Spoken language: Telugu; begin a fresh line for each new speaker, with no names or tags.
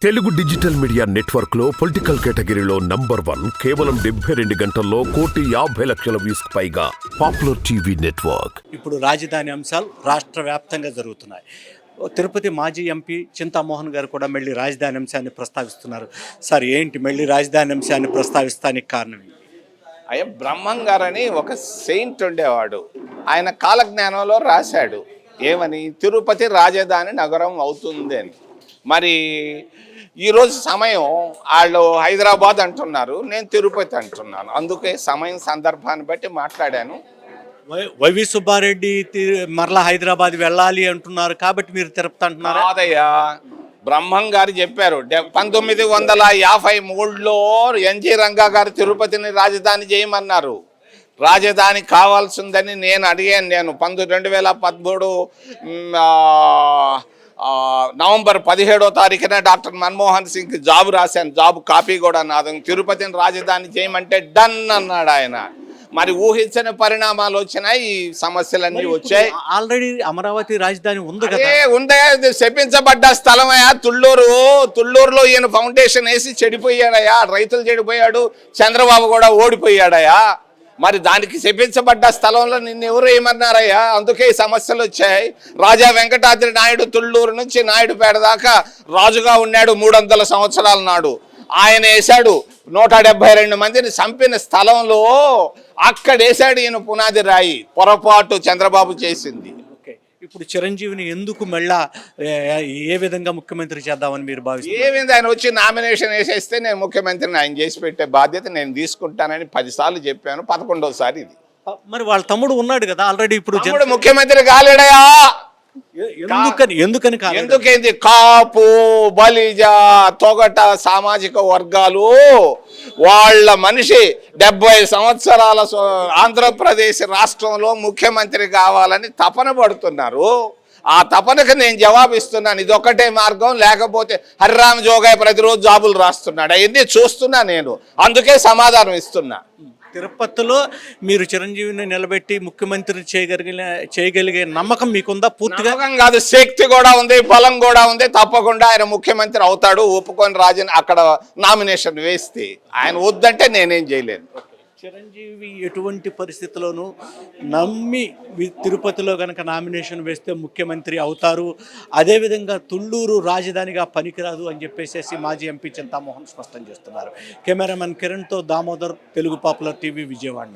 తెలుగు డిజిటల్ మీడియా నెట్వర్క్ లో పొలిటికల్ కేటగిరీలో నంబర్ 1 కేవలం 72 గంటల్లో 1,50,00,000 వ్యూస్ పైగా పాపులర్ టీవీ నెట్వర్క్.
ఇప్పుడు రాజధాని అంశాలు రాష్ట్ర వ్యాప్తంగా జరుగుతున్నాయి. తిరుపతి మాజీ ఎంపీ చింతామోహన్ గారు కూడా మళ్ళీ రాజధాని అంశాన్ని ప్రస్తావిస్తున్నారు. సార్ ఏంటి మళ్ళీ రాజధాని అంశాన్ని ప్రస్తావిస్తానికి కారణం?
అయ్యా బ్రహ్మం గారని ఒక సెయింట్ ఉండేవాడు. ఆయన కాలజ్ఞానంలో రాశాడు ఏమని, తిరుపతి రాజధాని నగరం అవుతుంది అని. మరి ఈరోజు సమయం వాళ్ళు హైదరాబాద్ అంటున్నారు, నేను తిరుపతి అంటున్నాను. అందుకే సమయం సందర్భాన్ని బట్టి మాట్లాడాను.
వైవి సుబ్బారెడ్డి మరలా హైదరాబాద్ వెళ్ళాలి అంటున్నారు కాబట్టి మీరు తిరుపతి అంటున్నారు.
కాదయ్యా, బ్రహ్మం గారు చెప్పారు 1953లో ఎన్జి రంగా గారు తిరుపతిని రాజధాని చేయమన్నారు. రాజధాని కావాల్సిందని నేను అడిగాను. నేను 2013 నవంబర్ 17వ తారీఖున డాక్టర్ మన్మోహన్ సింగ్కి జాబు రాశాను. జాబు కాపీ కూడా నాది. తిరుపతిని రాజధాని చేయమంటే డన్ అన్నాడు ఆయన. మరి ఊహించని పరిణామాలు వచ్చినాయి, ఈ సమస్యలన్నీ వచ్చాయి.
ఆల్రెడీ అమరావతి రాజధాని ఉంది కదా.
ఉందే, శపించబడ్డ స్థలమయ్యా తుళ్ళూరులో ఈయన ఫౌండేషన్ వేసి చెడిపోయాడయా, రైతులు చెడిపోయాడు, చంద్రబాబు కూడా ఓడిపోయాడయా. మరి దానికి శపించబడ్డ స్థలంలో నిన్ను ఎవరు ఏమన్నారయ్యా? అందుకే ఈ సమస్యలు వచ్చాయి. రాజా వెంకటాద్రి నాయుడు తుళ్ళూరు నుంచి నాయుడుపేట దాకా రాజుగా ఉన్నాడు 300 సంవత్సరాల నాడు. ఆయన వేశాడు 172 మందిని చంపిన స్థలంలో అక్కడ వేశాడు ఈయన పునాది రాయి. పొరపాటు చంద్రబాబు చేసింది.
ఇప్పుడు చిరంజీవిని ఎందుకు మళ్ళా ఏ విధంగా ముఖ్యమంత్రి చేద్దామని మీరు భావిస్తారు?
ఏ విధంగా ఆయన వచ్చి నామినేషన్ వేసేస్తే నేను ముఖ్యమంత్రిని ఆయన చేసి పెట్టే బాధ్యత నేను తీసుకుంటానని 10 సార్లు చెప్పాను. 11వ సారి ఇది.
మరి వాళ్ళ తమ్ముడు ఉన్నాడు కదా ఆల్రెడీ. ఇప్పుడు
ముఖ్యమంత్రి కాలేడయా? ఎందుకేంది? కాపు, బలిజ, తొగట సామాజిక వర్గాలు వాళ్ళ మనిషి 70 సంవత్సరాల ఆంధ్రప్రదేశ్ రాష్ట్రంలో ముఖ్యమంత్రి కావాలని తపన పడుతున్నారు. ఆ తపనకు నేను జవాబిస్తున్నాను. ఇది ఒకటే మార్గం. లేకపోతే హరిరామ్ జోగయ్య ప్రతిరోజు జాబులు రాస్తున్నాడు. అవన్నీ చూస్తున్నా నేను, అందుకే సమాధానం ఇస్తున్నా.
తిరుపతిలో మీరు చిరంజీవిని నిలబెట్టి ముఖ్యమంత్రి చేయగలిగే నమ్మకం మీకుందా? పూర్తిగా
కాదు, శక్తి కూడా ఉంది, బలం కూడా ఉంది. తప్పకుండా ఆయన ముఖ్యమంత్రి అవుతాడు. ఒప్పుకొని రాజని అక్కడ నామినేషన్ వేస్తే, ఆయన వద్దంటే నేనేం చేయలేను.
చిరంజీవి ఎటువంటి పరిస్థితుల్లోనూ నమ్మి తిరుపతిలో కనుక నామినేషన్ వేస్తే ముఖ్యమంత్రి అవుతారు. అదేవిధంగా తుళ్ళూరు రాజధానిగా పనికిరాదు అని చెప్పేసి మాజీ ఎంపీ చింతామోహన్ స్పష్టం చేస్తున్నారు. కెమెరామెన్ కిరణ్తో దామోదర్, తెలుగు పాపులర్ టీవీ, విజయవాడ.